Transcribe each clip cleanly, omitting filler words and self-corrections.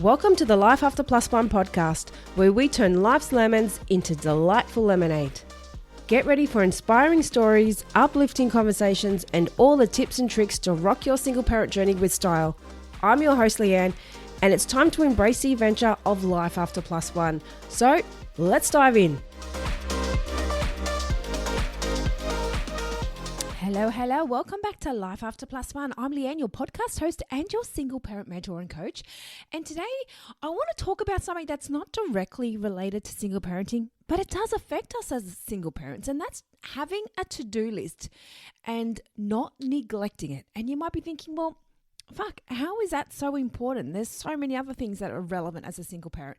Welcome to the Life After Plus One podcast, where we turn life's lemons into delightful lemonade. Get ready for inspiring stories, uplifting conversations, and all the tips and tricks to rock your single parent journey with style. I'm your host, Leanne, and it's time to embrace the adventure of Life After Plus One. So, let's dive in. Hello. Welcome back to Life After Plus One. I'm Leanne, your podcast host and your single parent mentor and coach. And today I want to talk about something that's not directly related to single parenting, but it does affect us as single parents. And that's having a to-do list and not neglecting it. And you might be thinking, well, how is that so important? There's so many other things that are relevant as a single parent.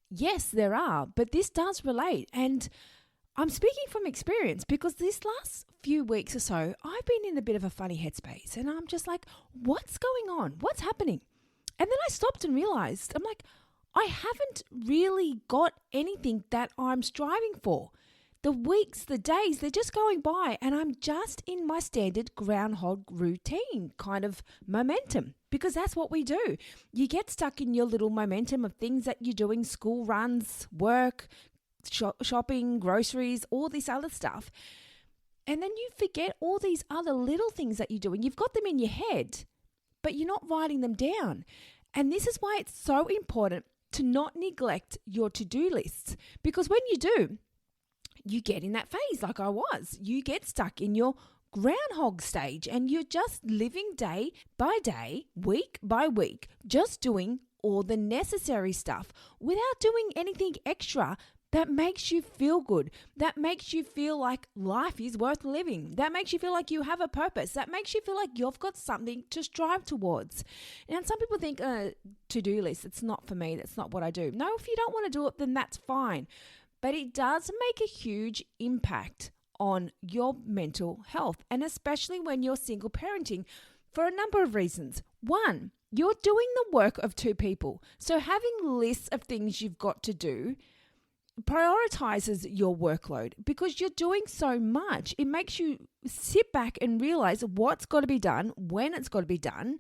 Yes, there are, but this does relate. And I'm speaking from experience because this last few weeks or so, I've been in a bit of a funny headspace and I'm just like, what's going on? What's happening? And then I stopped and realized, I'm like, I haven't really got anything that I'm striving for. The weeks, the days, they're just going by and I'm just in my standard groundhog routine kind of momentum because that's what we do. You get stuck in your little momentum of things that you're doing, school runs, work, shopping, groceries, all this other stuff. And then you forget all these other little things that you're doing. You've got them in your head, but you're not writing them down. And this is why it's so important to not neglect your to-do lists. Because when you do, you get in that phase like I was. You get stuck in your groundhog stage and you're just living day by day, week by week, just doing all the necessary stuff without doing anything extra that makes you feel good, that makes you feel like life is worth living, that makes you feel like you have a purpose, that makes you feel like you've got something to strive towards. And some people think, to-do list, it's not for me, that's not what I do. No, if you don't want to do it, then that's fine. But it does make a huge impact on your mental health, and especially when you're single parenting for a number of reasons. One, you're doing the work of two people. So having lists of things you've got to do prioritizes your workload because you're doing so much. It makes you sit back and realize what's got to be done, when it's got to be done.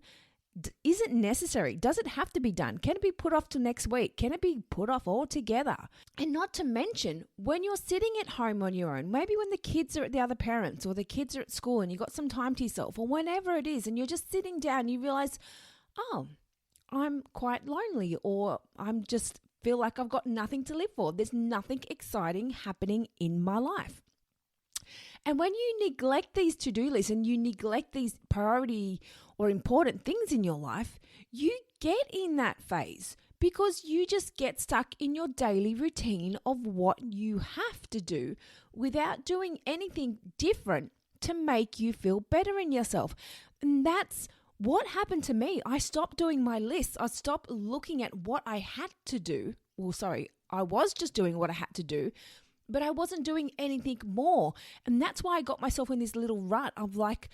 Is it necessary? Does it have to be done? Can it be put off to next week? Can it be put off altogether? And not to mention, when you're sitting at home on your own, maybe when the kids are at the other parents or the kids are at school and you've got some time to yourself or whenever it is, and you're just sitting down, you realize, oh, I'm quite lonely, or I'm just feel like I've got nothing to live for. There's nothing exciting happening in my life. And when you neglect these to-do lists and you neglect these priority or important things in your life, you get in that phase because you just get stuck in your daily routine of what you have to do without doing anything different to make you feel better in yourself. And that's what happened to me. I stopped doing my lists. I stopped looking at what I had to do. I was just doing what I had to do, but I wasn't doing anything more. And that's why I got myself in this little rut of like,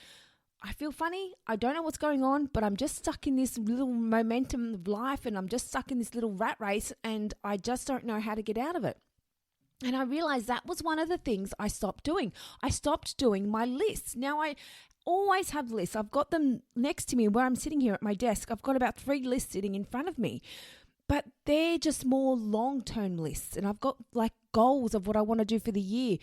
I feel funny. I don't know what's going on, but I'm just stuck in this little momentum of life and I'm just stuck in this little rat race and I just don't know how to get out of it. And I realized that was one of the things I stopped doing. I stopped doing my lists. Now I always have lists. I've got them next to me where I'm sitting here at my desk. I've got about 3 lists sitting in front of me, but they're just more long-term lists. And I've got like goals of what I want to do for the year,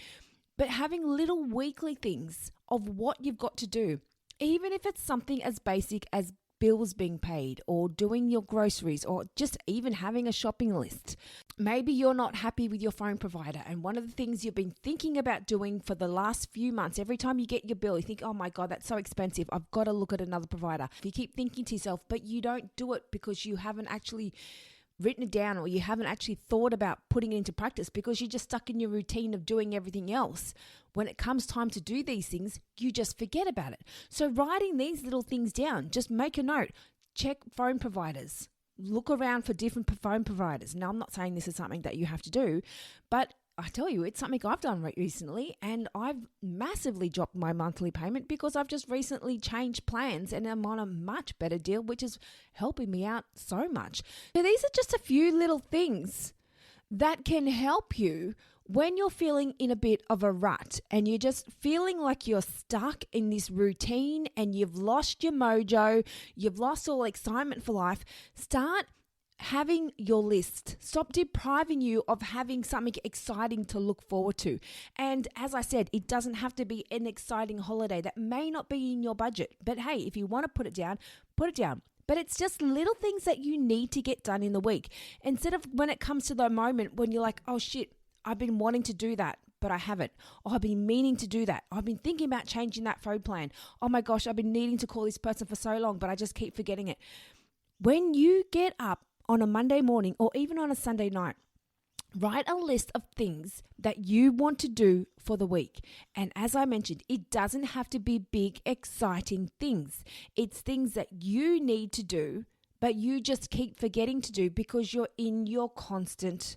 but having little weekly things of what you've got to do, even if it's something as basic as bills being paid or doing your groceries or just even having a shopping list. Maybe you're not happy with your phone provider and one of the things you've been thinking about doing for the last few months, every time you get your bill, you think, oh my God, that's so expensive. I've got to look at another provider. If you keep thinking to yourself, but you don't do it because you haven't actually written it down or you haven't actually thought about putting it into practice because you're just stuck in your routine of doing everything else. When it comes time to do these things, you just forget about it. So writing these little things down, just make a note, check phone providers, look around for different phone providers. Now, I'm not saying this is something that you have to do, but I tell you, it's something I've done recently and I've massively dropped my monthly payment because I've just recently changed plans and I'm on a much better deal, which is helping me out so much. So these are just a few little things that can help you when you're feeling in a bit of a rut and you're just feeling like you're stuck in this routine and you've lost your mojo, you've lost all excitement for life. Start having your list. Stop depriving you of having something exciting to look forward to. And as I said, it doesn't have to be an exciting holiday that may not be in your budget. But hey, if you want to put it down, put it down. But it's just little things that you need to get done in the week. Instead of when it comes to the moment when you're like, oh shit, I've been wanting to do that, but I haven't. Oh, I've been meaning to do that. I've been thinking about changing that phone plan. Oh my gosh, I've been needing to call this person for so long, but I just keep forgetting it. When you get up on a Monday morning or even on a Sunday night, write a list of things that you want to do for the week. And as I mentioned, it doesn't have to be big, exciting things. It's things that you need to do, but you just keep forgetting to do because you're in your constant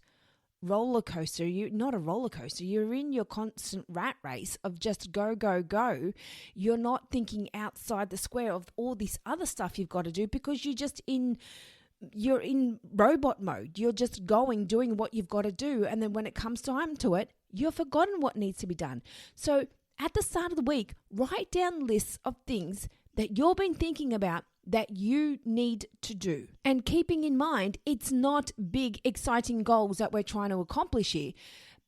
roller coaster. You're not a roller coaster. You're in your constant rat race of just go, go, go. You're not thinking outside the square of all this other stuff you've got to do because you're in robot mode. You're just doing what you've got to do. And then when it comes time to it, you've forgotten what needs to be done. So at the start of the week, write down lists of things that you've been thinking about that you need to do. And keeping in mind, it's not big, exciting goals that we're trying to accomplish here.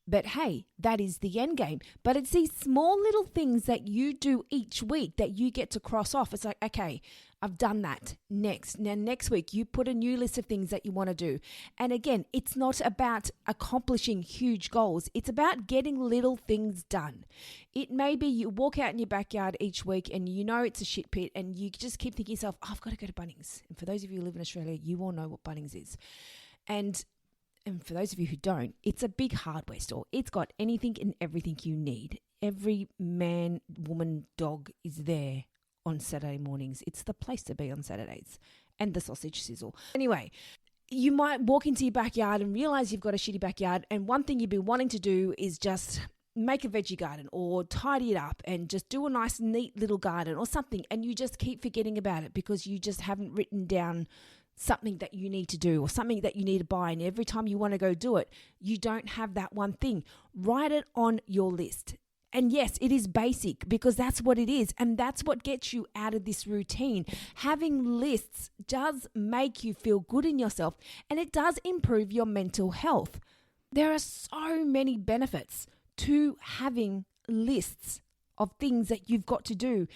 But hey, that is the end game. But it's these small little things that you do each week that you get to cross off. It's like, okay, I've done that. Next week, you put a new list of things that you want to do. And again, it's not about accomplishing huge goals. It's about getting little things done. It may be you walk out in your backyard each week and you know it's a shit pit and you just keep thinking to yourself, oh, I've got to go to Bunnings. And for those of you who live in Australia, you all know what Bunnings is. And for those of you who don't, it's a big hardware store. It's got anything and everything you need. Every man, woman, dog is there on Saturday mornings. It's the place to be on Saturdays. And the sausage sizzle. Anyway, you might walk into your backyard and realize you've got a shitty backyard. And one thing you've been wanting to do is just make a veggie garden or tidy it up and just do a nice, neat little garden or something. And you just keep forgetting about it because you just haven't written down something that you need to do or something that you need to buy. And every time you want to go do it, you don't have that one thing. Write it on your list. And yes, it is basic because that's what it is. And that's what gets you out of this routine. Having lists does make you feel good in yourself and it does improve your mental health. There are so many benefits to having lists of things that you've got to do.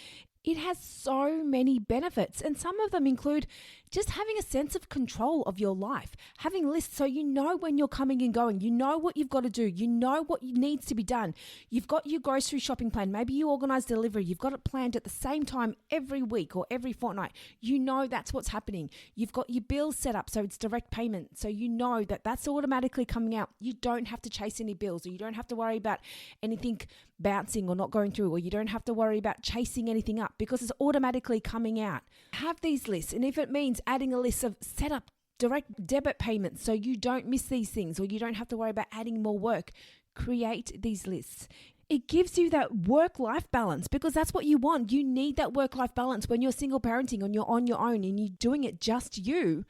It has so many benefits, and some of them include just having a sense of control of your life, having lists so you know when you're coming and going, you know what you've got to do, you know what needs to be done. You've got your grocery shopping plan. Maybe you organize delivery. You've got it planned at the same time every week or every fortnight. You know that's what's happening. You've got your bills set up so it's direct payment, so you know that that's automatically coming out. You don't have to chase any bills, or you don't have to worry about anything bouncing or not going through, or you don't have to worry about chasing anything up because it's automatically coming out. Have these lists, and if it means adding a list of set up direct debit payments so you don't miss these things or you don't have to worry about adding more work, create these lists. It gives you that work-life balance because that's what you want. You need that work-life balance when you're single parenting and you're on your own and you're doing it just you.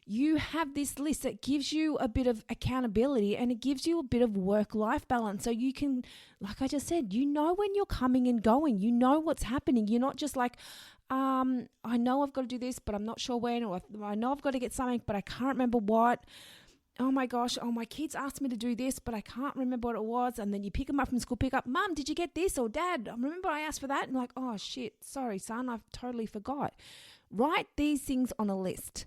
You have this list that gives you a bit of accountability and it gives you a bit of work-life balance. So you can, like I just said, you know when you're coming and going. You know what's happening. You're not just like, I know I've got to do this, but I'm not sure when, or I know I've got to get something, but I can't remember what. Oh my gosh, my kids asked me to do this, but I can't remember what it was. And then you pick them up from school, pick up, Mum, did you get this? Or Dad, I remember I asked for that. And like, oh shit, sorry son, I've totally forgot. Write these things on a list.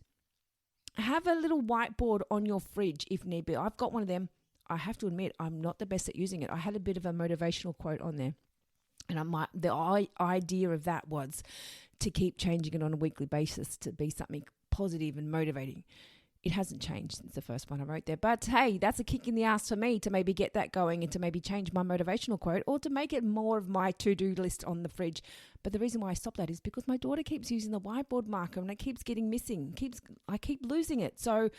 Have a little whiteboard on your fridge if need be. I've got one of them. I have to admit, I'm not the best at using it. I had a bit of a motivational quote on there. And the idea of that was to keep changing it on a weekly basis to be something positive and motivating. It hasn't changed since the first one I wrote there. But hey, that's a kick in the ass for me to maybe get that going and to maybe change my motivational quote or to make it more of my to-do list on the fridge. But the reason why I stopped that is because my daughter keeps using the whiteboard marker and it keeps getting missing. I keep losing it. So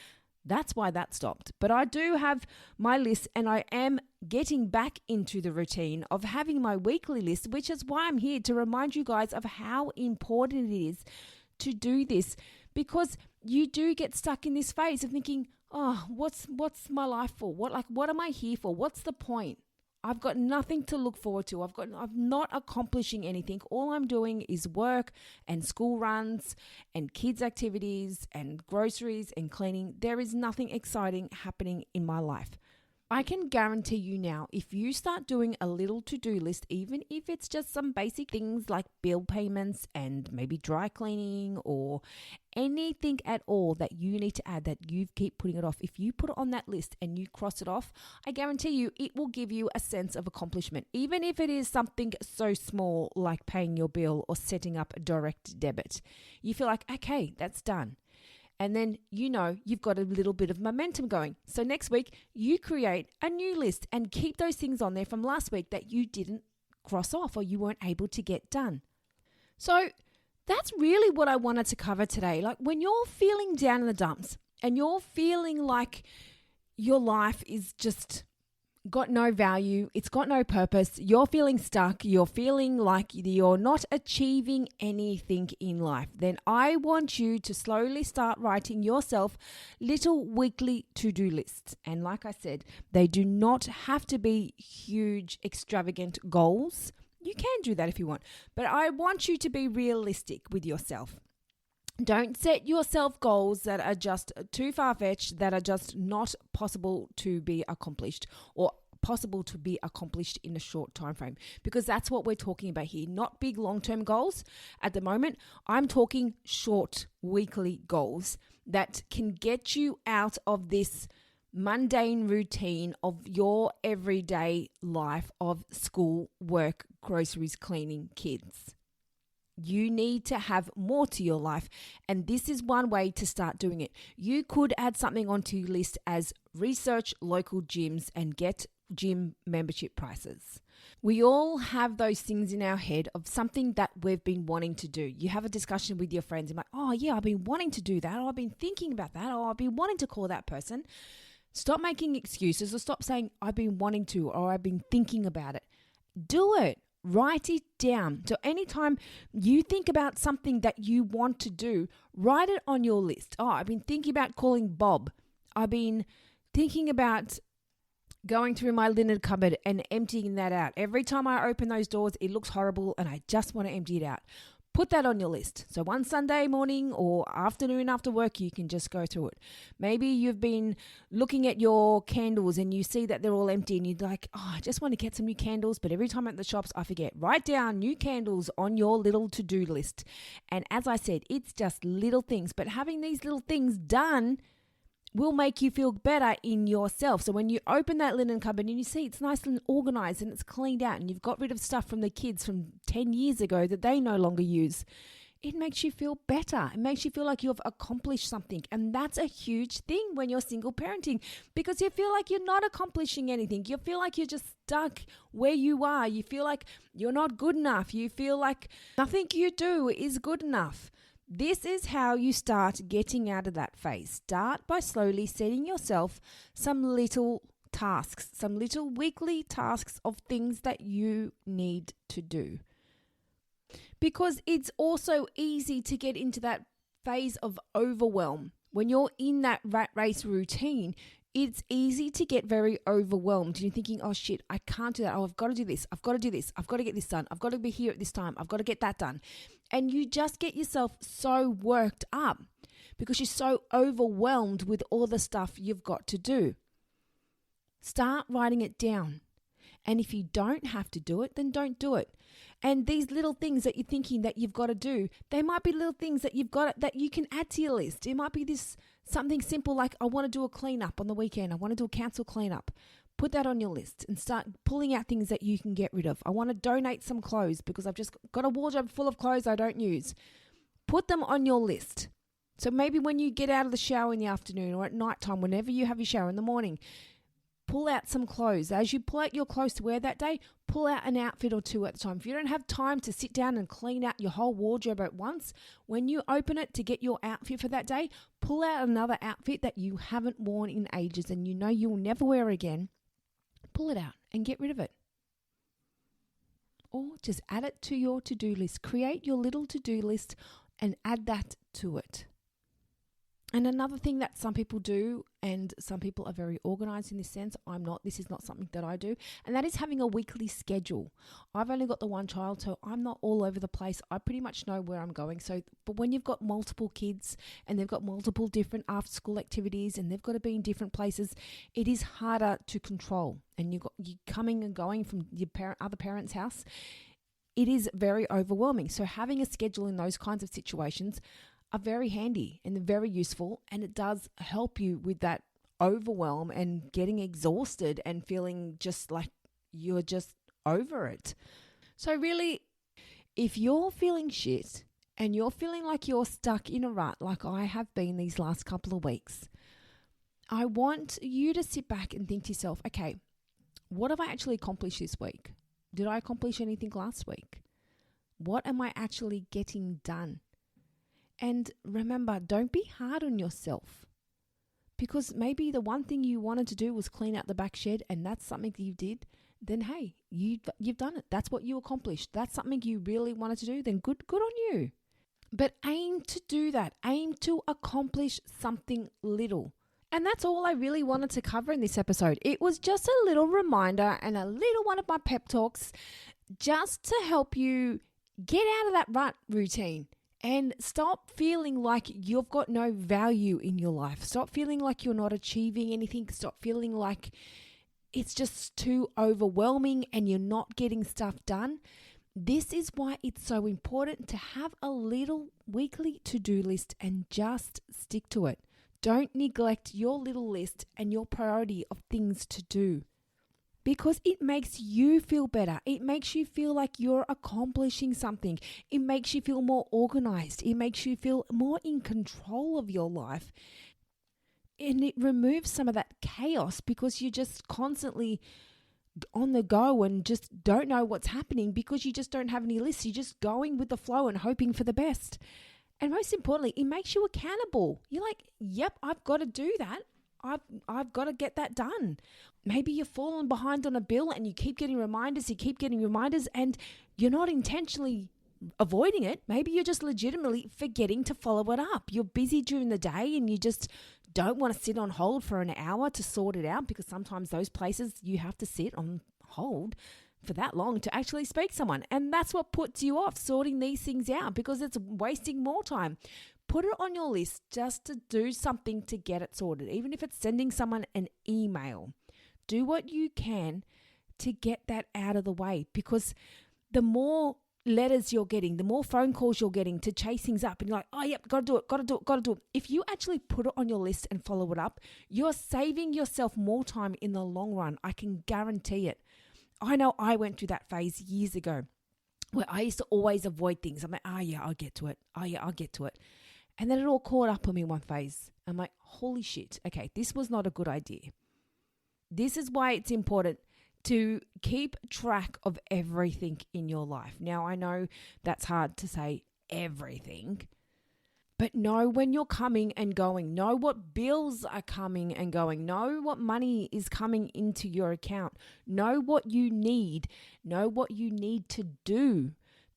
that's why that stopped. But I do have my list and I am getting back into the routine of having my weekly list, which is why I'm here to remind you guys of how important it is to do this, because you do get stuck in this phase of thinking, oh, what's my life for? What am I here for? What's the point? I've got nothing to look forward to. I'm not accomplishing anything. All I'm doing is work and school runs and kids' activities and groceries and cleaning. There is nothing exciting happening in my life. I can guarantee you now, if you start doing a little to-do list, even if it's just some basic things like bill payments and maybe dry cleaning or anything at all that you need to add that you keep putting it off, if you put it on that list and you cross it off, I guarantee you it will give you a sense of accomplishment, even if it is something so small like paying your bill or setting up a direct debit. You feel like, okay, that's done. And then you've got a little bit of momentum going. So next week, you create a new list and keep those things on there from last week that you didn't cross off or you weren't able to get done. So that's really what I wanted to cover today. Like when you're feeling down in the dumps and you're feeling like your life is just got no value, it's got no purpose, you're feeling stuck, you're feeling like you're not achieving anything in life, then I want you to slowly start writing yourself little weekly to-do lists. And like I said, they do not have to be huge, extravagant goals. You can do that if you want, but I want you to be realistic with yourself. Don't set yourself goals that are just too far-fetched, that are just not possible to be accomplished or possible to be accomplished in a short time frame, because that's what we're talking about here. Not big long-term goals. At the moment, I'm talking short weekly goals that can get you out of this mundane routine of your everyday life of school, work, groceries, cleaning, kids. You need to have more to your life, and this is one way to start doing it. You could add something onto your list as research local gyms and get gym membership prices. We all have those things in our head of something that we've been wanting to do. You have a discussion with your friends and like, oh yeah, I've been wanting to do that, or I've been thinking about that, or I've been wanting to call that person. Stop making excuses or stop saying I've been wanting to or I've been thinking about it. Do it. Write it down. So anytime you think about something that you want to do, write it on your list. Oh, I've been thinking about calling Bob. I've been thinking about going through my linen cupboard and emptying that out. Every time I open those doors, it looks horrible and I just want to empty it out. Put that on your list. So one Sunday morning or afternoon after work, you can just go through it. Maybe you've been looking at your candles and you see that they're all empty and you're like, oh, I just want to get some new candles. But every time at the shops, I forget. Write down new candles on your little to-do list. And as I said, it's just little things. But having these little things done will make you feel better in yourself. So when you open that linen cupboard and you see it's nice and organized and it's cleaned out and you've got rid of stuff from the kids from 10 years ago that they no longer use, it makes you feel better. It makes you feel like you've accomplished something. And that's a huge thing when you're single parenting, because you feel like you're not accomplishing anything. You feel like you're just stuck where you are. You feel like you're not good enough. You feel like nothing you do is good enough. This is how you start getting out of that phase. Start by slowly setting yourself some little tasks, some little weekly tasks of things that you need to do. Because it's also easy to get into that phase of overwhelm. When you're in that rat race routine, it's easy to get very overwhelmed. You're thinking, oh shit, I can't do that. Oh, I've got to do this. I've got to do this. I've got to get this done. I've got to be here at this time. I've got to get that done. And you just get yourself so worked up because you're so overwhelmed with all the stuff you've got to do. Start writing it down. And if you don't have to do it, then don't do it. And these little things that you're thinking that you've got to do, they might be little things that you've got that you can add to your list. It might be this something simple like, I want to do a cleanup on the weekend. I want to do a council cleanup. Put that on your list and start pulling out things that you can get rid of. I want to donate some clothes because I've just got a wardrobe full of clothes I don't use. Put them on your list. So maybe when you get out of the shower in the afternoon or at nighttime, whenever you have your shower in the morning, pull out some clothes. As you pull out your clothes to wear that day, pull out an outfit or two at the time. If you don't have time to sit down and clean out your whole wardrobe at once, when you open it to get your outfit for that day, pull out another outfit that you haven't worn in ages and you know you'll never wear again. Pull it out and get rid of it. Or just add it to your to-do list. Create your little to-do list and add that to it. And another thing that some people do, and some people are very organized in this sense, I'm not, this is not something that I do, and that is having a weekly schedule. I've only got the one child, so I'm not all over the place. I pretty much know where I'm going. So, but when you've got multiple kids and they've got multiple different after school activities and they've got to be in different places, it is harder to control. And you coming and going from your other parent's house, it is very overwhelming. So having a schedule in those kinds of situations are very handy and they're very useful, and it does help you with that overwhelm and getting exhausted and feeling just like you're just over it. So really, if you're feeling shit and you're feeling like you're stuck in a rut like I have been these last couple of weeks, I want you to sit back and think to yourself, okay, what have I actually accomplished this week? Did I accomplish anything last week? What am I actually getting done? And remember, don't be hard on yourself, because maybe the one thing you wanted to do was clean out the back shed, and that's something you did. Then hey, you've done it. That's what you accomplished. That's something you really wanted to do. Then good on you. But aim to do that. Aim to accomplish something little. And that's all I really wanted to cover in this episode. It was just a little reminder and a little one of my pep talks, just to help you get out of that rut routine. And stop feeling like you've got no value in your life. Stop feeling like you're not achieving anything. Stop feeling like it's just too overwhelming and you're not getting stuff done. This is why it's so important to have a little weekly to-do list and just stick to it. Don't neglect your little list and your priority of things to do, because it makes you feel better. It makes you feel like you're accomplishing something. It makes you feel more organized. It makes you feel more in control of your life. And it removes some of that chaos, because you're just constantly on the go and just don't know what's happening because you just don't have any lists. You're just going with the flow and hoping for the best. And most importantly, it makes you accountable. You're like, yep, I've got to do that. I've got to get that done. Maybe you're falling behind on a bill and you keep getting reminders, and you're not intentionally avoiding it. Maybe you're just legitimately forgetting to follow it up. You're busy during the day and you just don't want to sit on hold for an hour to sort it out, because sometimes those places you have to sit on hold for that long to actually speak to someone. And that's what puts you off sorting these things out, because it's wasting more time. Put it on your list just to do something to get it sorted, even if it's sending someone an email. Do what you can to get that out of the way, because the more letters you're getting, the more phone calls you're getting to chase things up, and you're like, oh, yep, got to do it. If you actually put it on your list and follow it up, you're saving yourself more time in the long run. I can guarantee it. I know I went through that phase years ago where I used to always avoid things. I'm like, oh, yeah, I'll get to it. Oh, yeah, I'll get to it. And then it all caught up on me one phase. I'm like, holy shit, okay, this was not a good idea. This is why it's important to keep track of everything in your life. Now, I know that's hard to say everything, but know when you're coming and going. Know what bills are coming and going. Know what money is coming into your account. Know what you need. Know what you need to do.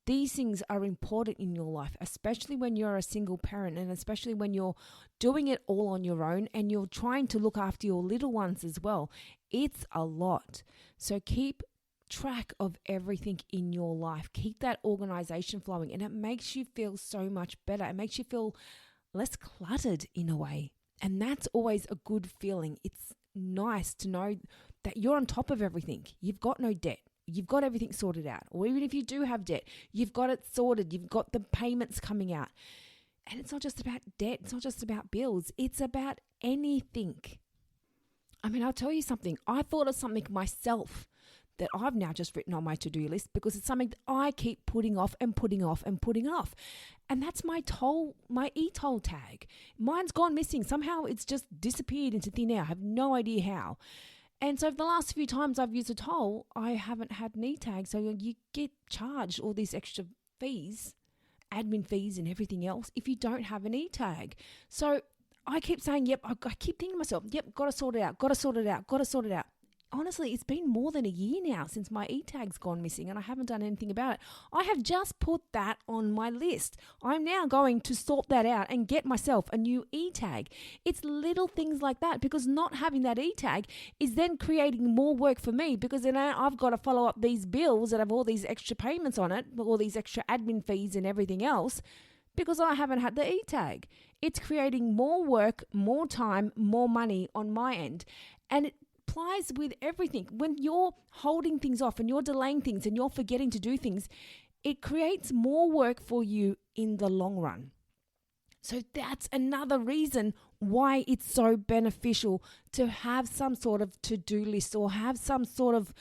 These things are important in your life, especially when you're a single parent, and especially when you're doing it all on your own and you're trying to look after your little ones as well. It's a lot. So keep track of everything in your life. Keep that organization flowing, and it makes you feel so much better. It makes you feel less cluttered in a way. And that's always a good feeling. It's nice to know that you're on top of everything. You've got no debt. You've got everything sorted out. Or even if you do have debt, you've got it sorted. You've got the payments coming out. And it's not just about debt. It's not just about bills. It's about anything. I mean, I'll tell you something. I thought of something myself that I've now just written on my to-do list, because it's something that I keep putting off and putting off and putting off. And that's my e-toll tag. Mine's gone missing. Somehow it's just disappeared into thin air. I have no idea how. And so for the last few times I've used a toll, I haven't had an e-tag. So you get charged all these extra fees, admin fees and everything else, if you don't have an e-tag. So I keep saying, yep, I keep thinking to myself, yep, got to sort it out. honestly, it's been more than a year now since my e-tag's gone missing and I haven't done anything about it. I have just put that on my list. I'm now going to sort that out and get myself a new e-tag. It's little things like that, because not having that e-tag is then creating more work for me, because then I've got to follow up these bills that have all these extra payments on it, all these extra admin fees and everything else, because I haven't had the e-tag. It's creating more work, more time, more money on my end. And it applies with everything. When you're holding things off and you're delaying things and you're forgetting to do things, it creates more work for you in the long run. So that's another reason why it's so beneficial to have some sort of to-do list or have some sort of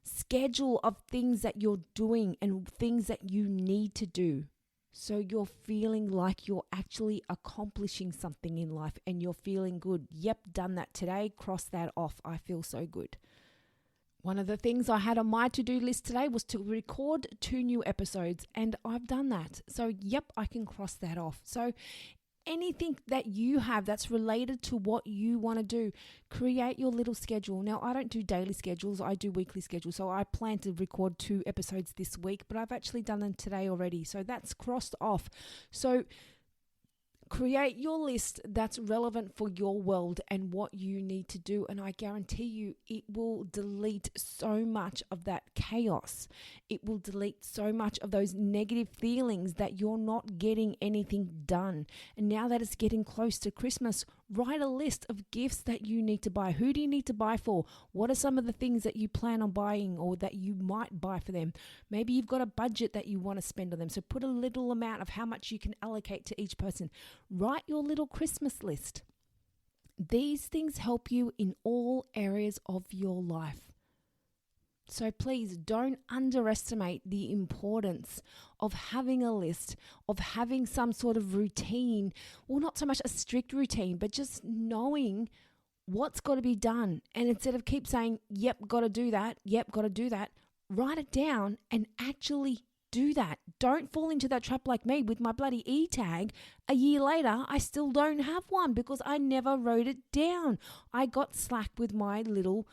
schedule of things that you're doing and things that you need to do. So you're feeling like you're actually accomplishing something in life and you're feeling good. Yep, done that today, cross that off. I feel so good. One of the things I had on my to-do list today was to record 2 new episodes, and I've done that. So yep, I can cross that off. So anything that you have that's related to what you want to do, create your little schedule. Now, I don't do daily schedules, I do weekly schedules. So I plan to record 2 episodes this week, but I've actually done them today already. So that's crossed off. So create your list that's relevant for your world and what you need to do. And I guarantee you it will delete so much of that chaos. It will delete so much of those negative feelings that you're not getting anything done. And now that it's getting close to Christmas, write a list of gifts that you need to buy. Who do you need to buy for? What are some of the things that you plan on buying or that you might buy for them? Maybe you've got a budget that you want to spend on them. So put a little amount of how much you can allocate to each person. Write your little Christmas list. These things help you in all areas of your life. So please don't underestimate the importance of having a list, of having some sort of routine, or not so much a strict routine, but just knowing what's got to be done. And instead of keep saying, yep, got to do that, write it down and actually do that. Don't fall into that trap like me with my bloody e-tag. A year later, I still don't have one because I never wrote it down. I got slack with my little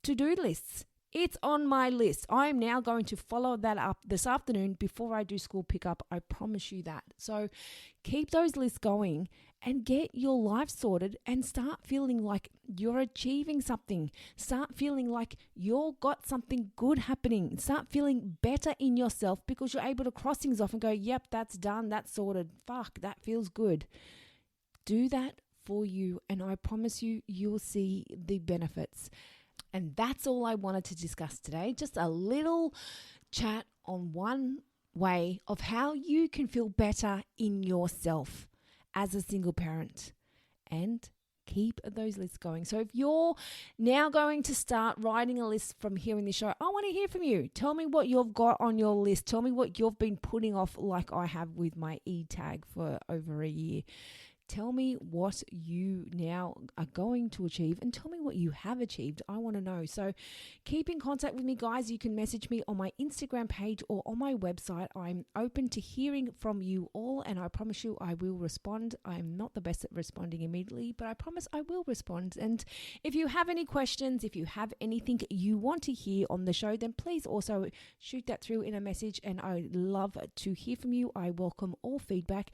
to-do lists. It's on my list. I am now going to follow that up this afternoon before I do school pickup. I promise you that. So keep those lists going and get your life sorted and start feeling like you're achieving something. Start feeling like you've got something good happening. Start feeling better in yourself because you're able to cross things off and go, yep, that's done, that's sorted. Fuck, that feels good. Do that for you and I promise you, you'll see the benefits. And that's all I wanted to discuss today. Just a little chat on one way of how you can feel better in yourself as a single parent and keep those lists going. So if you're now going to start writing a list from hearing this show, I want to hear from you. Tell me what you've got on your list. Tell me what you've been putting off like I have with my e-tag for over a year. Tell me what you now are going to achieve and tell me what you have achieved. I want to know. So keep in contact with me, guys. You can message me on my Instagram page or on my website. I'm open to hearing from you all and I promise you I will respond. I'm not the best at responding immediately, but I promise I will respond. And if you have any questions, if you have anything you want to hear on the show, then please also shoot that through in a message and I love to hear from you. I welcome all feedback.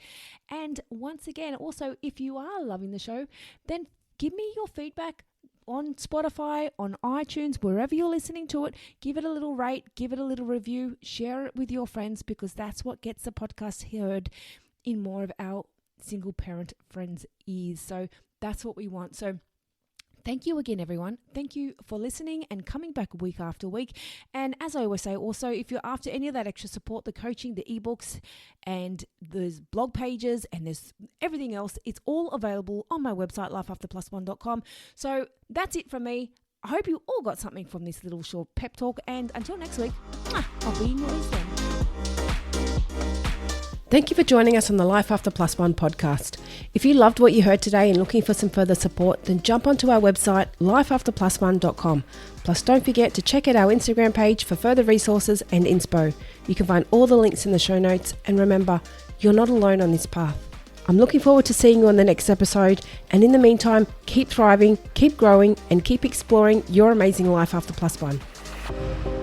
And once again, also, if you are loving the show, then give me your feedback on Spotify, on iTunes, wherever you're listening to it. Give it a little rate, give it a little review, share it with your friends because that's what gets the podcast heard in more of our single parent friends' ears. So that's what we want. So thank you again, everyone. Thank you for listening and coming back week after week. And as I always say, also, if you're after any of that extra support, the coaching, the ebooks, and there's blog pages, and there's everything else, it's all available on my website, lifeafterplus1.com. So that's it from me. I hope you all got something from this little short pep talk. And until next week, I'll be in your ears then. Thank you for joining us on the Life After Plus One podcast. If you loved what you heard today and looking for some further support, then jump onto our website, lifeafterplus1.com. Plus, don't forget to check out our Instagram page for further resources and inspo. You can find all the links in the show notes. And remember, you're not alone on this path. I'm looking forward to seeing you on the next episode. And in the meantime, keep keep thriving, keep growing, and keep exploring your amazing life after +1.